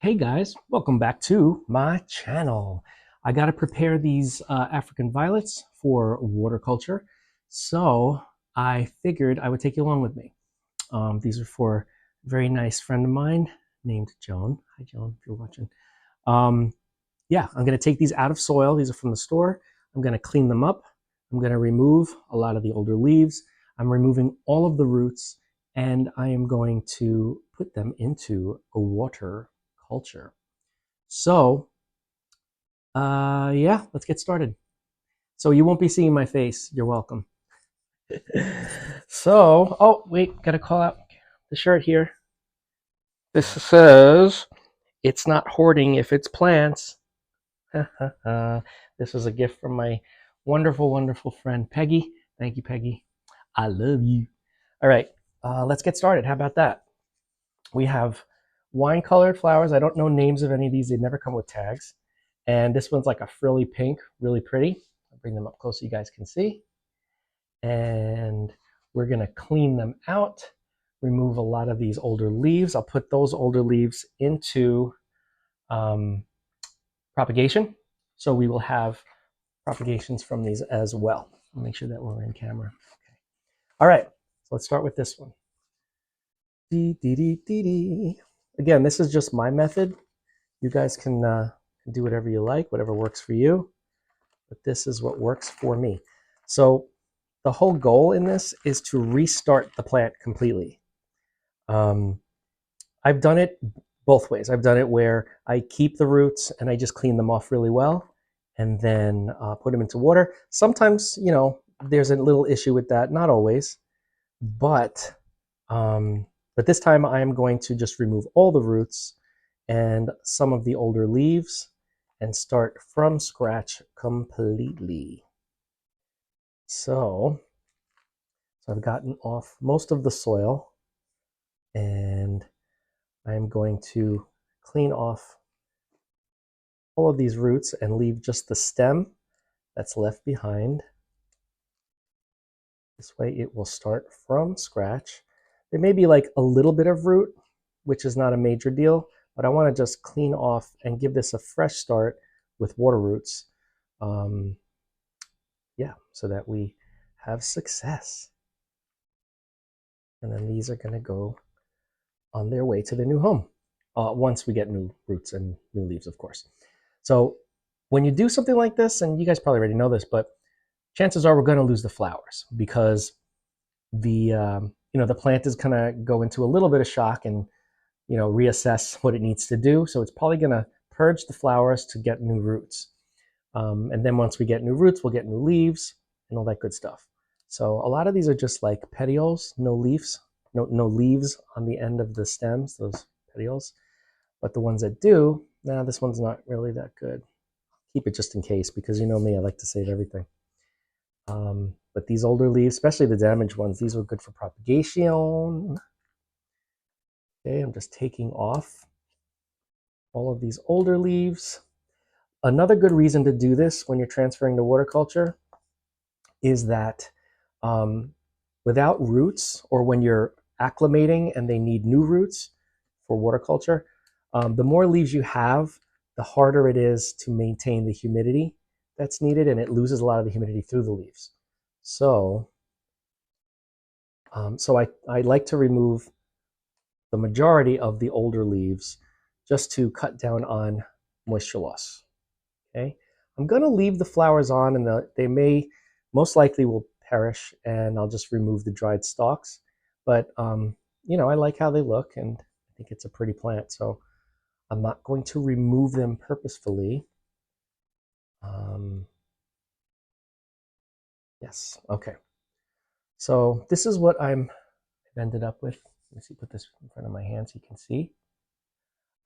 Hey guys, welcome back to my channel. I got to prepare these African violets for water culture, so I figured I would take you along with me. These are for a very nice friend of mine named Joan. Hi Joan, if you're watching. Um, yeah, I'm going to take these out of soil. These are from the store. I'm going to clean them up. I'm going to remove a lot of the older leaves. I'm removing all of the roots, and I am going to put them into a water culture. So, yeah, let's get started. So you won't be seeing my face. You're welcome. So, oh, wait, gotta call out the shirt here. This says, it's not hoarding if it's plants. This is a gift from my wonderful, wonderful friend, Peggy. Thank you, Peggy. I love you. All right, let's get started. How about that? We have wine-colored flowers. I don't know names of any of these. They never come with tags. And this one's like a frilly pink, really pretty. I'll bring them up close so you guys can see. And we're gonna clean them out, remove a lot of these older leaves. I'll put those older leaves into propagation. So we will have propagations from these as well. I'll make sure that we're in camera. Okay. All right, so let's start with this one. Again, this is just my method. You guys can do whatever you like, whatever works for you, but this is what works for me. So the whole goal in this is to restart the plant completely. I've done it both ways. I've done it where I keep the roots and I just clean them off really well and then put them into water. Sometimes, you know, there's a little issue with that, not always, but this time I am going to just remove all the roots and some of the older leaves and start from scratch completely. So I've gotten off most of the soil and I'm going to clean off all of these roots and leave just the stem that's left behind. This way it will start from scratch. There may be like a little bit of root, which is not a major deal, but I want to just clean off and give this a fresh start with water roots. Yeah, so that we have success. And then these are going to go on their way to their new home once we get new roots and new leaves, of course. So when you do something like this, and you guys probably already know this, but chances are we're going to lose the flowers because the the plant is going to go into a little bit of shock and reassess what it needs to do. So it's probably going to purge the flowers to get new roots. And then once we get new roots, we'll get new leaves and all that good stuff. So a lot of these are just like petioles, no leaves, no leaves on the end of the stems, those petioles. But the ones that do, nah, this one's not really that good. Keep it just in case because you know me, I like to save everything. But these older leaves, especially the damaged ones, these are good for propagation. Okay, I'm just taking off all of these older leaves. Another good reason to do this when you're transferring to water culture is that without roots, or when you're acclimating and they need new roots for water culture, the more leaves you have, the harder it is to maintain the humidity that's needed, and it loses a lot of the humidity through the leaves. So, I like to remove the majority of the older leaves just to cut down on moisture loss. Okay, I'm going to leave the flowers on, and they may most likely will perish, and I'll just remove the dried stalks. But I like how they look, and I think it's a pretty plant, so I'm not going to remove them purposefully. Yes, okay. So this is what I've ended up with. Let me see, put this in front of my hand so you can see.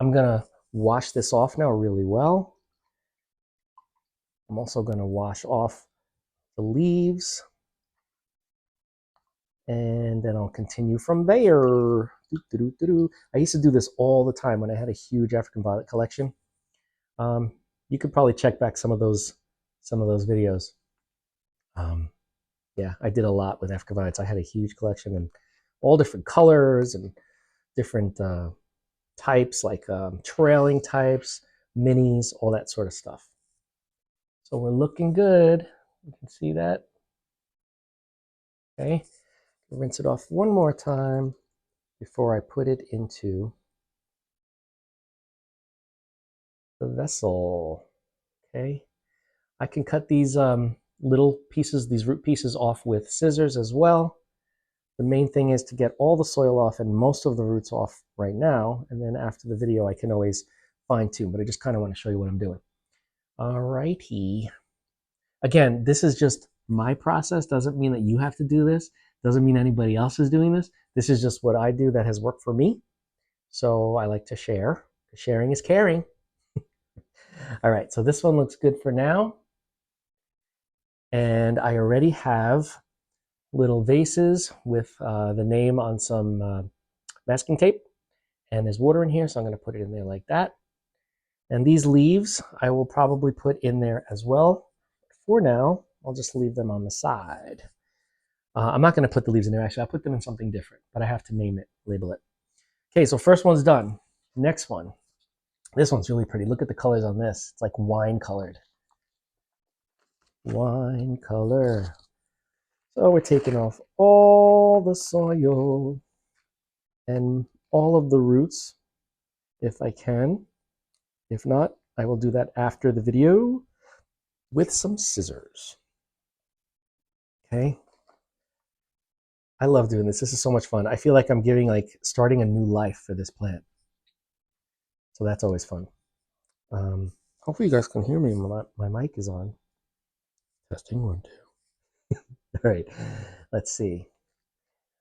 I'm gonna wash this off now really well. I'm also gonna wash off the leaves, and then I'll continue from there. I used to do this all the time when I had a huge African violet collection. You could probably check back some of those videos. Yeah, I did a lot with African violets. I had a huge collection and all different colors and different types like trailing types, minis, all that sort of stuff. So we're looking good. You can see that. Okay, rinse it off one more time before I put it into the vessel. Okay, I can cut these little pieces, these root pieces off with scissors as well. The main thing is to get all the soil off and most of the roots off right now, and then after the video I can always fine tune, but I just kind of want to show you what I'm doing. All righty. Again, this is just my process. Doesn't mean that you have to do this. Doesn't mean anybody else is doing this. This is just what I do that has worked for me. So I like to share. Sharing is caring. All right, so this one looks good for now. And I already have little vases with the name on some masking tape. And there's water in here, so I'm going to put it in there like that. And these leaves I will probably put in there as well. For now, I'll just leave them on the side. I'm not going to put the leaves in there, actually. I'll put them in something different, but I have to name it, label it. Okay, so first one's done. Next one. This one's really pretty. Look at the colors on this. It's like wine colored. Wine color. So we're taking off all the soil and all of the roots, if I can. If not, I will do that after the video with some scissors. Okay. I love doing this. This is so much fun. I feel like I'm starting a new life for this plant. So that's always fun. Hopefully you guys can hear me. My mic is on. Testing 1, 2. All right, let's see.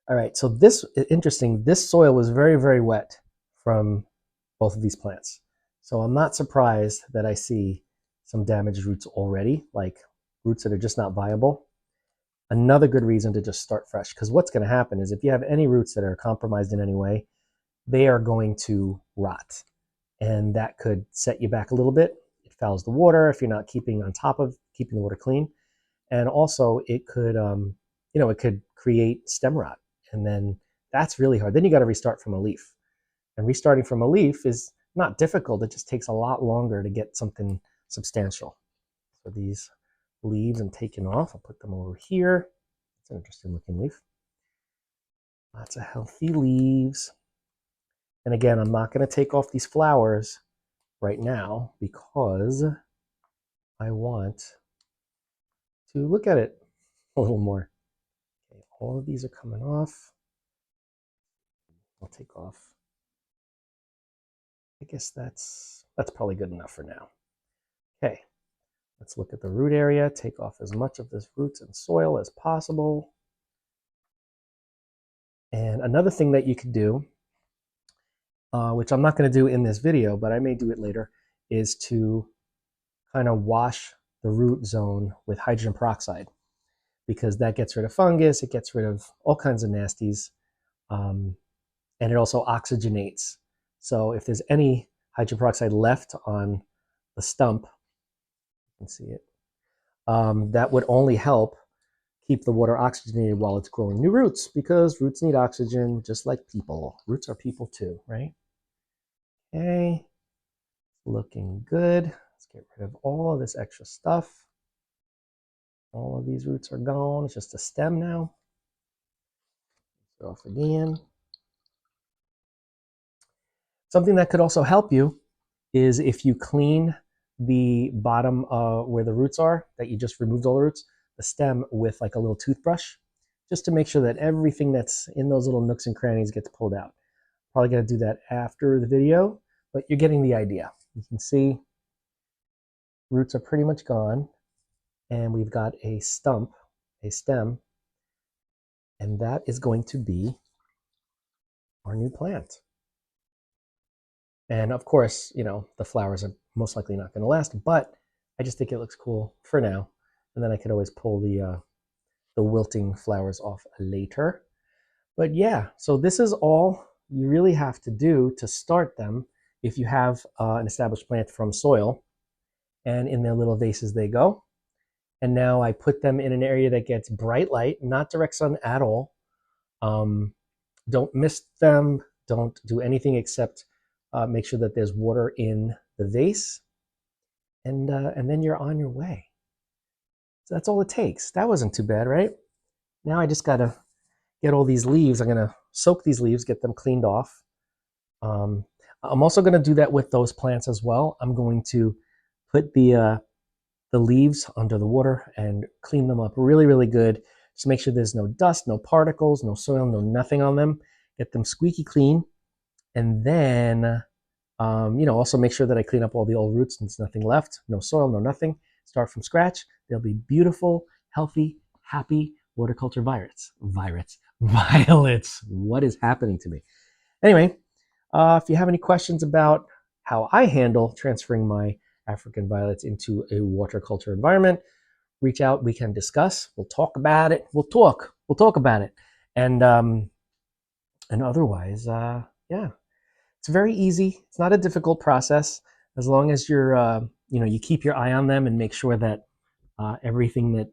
All right, so this is interesting. This soil was very, very wet from both of these plants. So I'm not surprised that I see some damaged roots already, like roots that are just not viable. Another good reason to just start fresh, because what's going to happen is if you have any roots that are compromised in any way, they are going to rot. And that could set you back a little bit. It fouls the water if you're not keeping on top of keeping the water clean. And also it could, it could create stem rot. And then that's really hard. Then you got to restart from a leaf. And restarting from a leaf is not difficult. It just takes a lot longer to get something substantial. So these leaves I'm taking off. I'll put them over here. It's an interesting looking leaf. Lots of healthy leaves. And again, I'm not going to take off these flowers right now because I want to look at it a little more. Okay, all of these are coming off. I'll take off. I guess that's probably good enough for now. Okay, let's look at the root area. Take off as much of this roots and soil as possible. And another thing that you could do, which I'm not going to do in this video, but I may do it later, is to kind of wash the root zone with hydrogen peroxide, because that gets rid of fungus, it gets rid of all kinds of nasties, and it also oxygenates. So if there's any hydrogen peroxide left on the stump, you can see it, that would only help keep the water oxygenated while it's growing new roots, because roots need oxygen just like people. Roots are people too, right? Okay, looking good. Let's get rid of all of this extra stuff. All of these roots are gone. It's just a stem now. Off again. Something that could also help you is if you clean the bottom where the roots are, that you just removed all the roots, the stem with like a little toothbrush, just to make sure that everything that's in those little nooks and crannies gets pulled out. Probably going to do that after the video, but you're getting the idea. You can see roots are pretty much gone, and we've got a stem, and that is going to be our new plant. And of course, the flowers are most likely not going to last, but I just think it looks cool for now. And then I could always pull the wilting flowers off later. But yeah, so this is all you really have to do to start them if you have an established plant from soil. And in their little vases they go. And now I put them in an area that gets bright light, not direct sun at all. Don't mist them. Don't do anything except Make sure that there's water in the vase, and then you're on your way. So that's all it takes. That wasn't too bad, right? Now I just gotta get all these leaves. I'm gonna soak these leaves, get them cleaned off. I'm also gonna do that with those plants as well. I'm going to put the leaves under the water and clean them up really, really good. Just make sure there's no dust, no particles, no soil, no nothing on them. Get them squeaky clean. And then, also make sure that I clean up all the old roots and there's nothing left, no soil, no nothing. Start from scratch. They'll be beautiful, healthy, happy horticulture violets. Violets. What is happening to me? Anyway, if you have any questions about how I handle transferring my African violets into a horticulture environment, reach out. We can discuss. We'll talk about it. We'll talk about it. And otherwise, yeah, it's very easy. It's not a difficult process as long as you keep your eye on them and make sure that everything that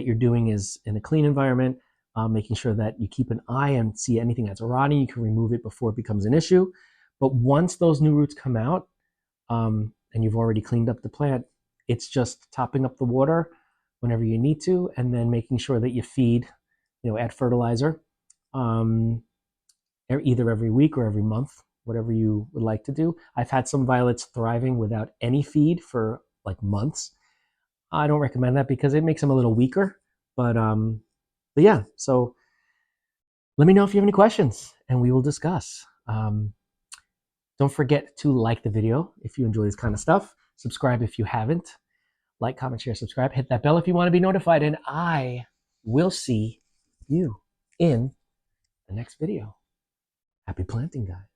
you're doing is in a clean environment. Making sure that you keep an eye and see anything that's rotting, you can remove it before it becomes an issue. But once those new roots come out, and you've already cleaned up the plant, it's just topping up the water whenever you need to, and then making sure that you feed, add fertilizer, either every week or every month, whatever you would like to do. I've had some violets thriving without any feed for like months. I don't recommend that because it makes them a little weaker. But yeah, so let me know if you have any questions and we will discuss. Don't forget to like the video if you enjoy this kind of stuff. Subscribe if you haven't. Like, comment, share, subscribe. Hit that bell if you want to be notified. And I will see you in the next video. Happy planting, guys.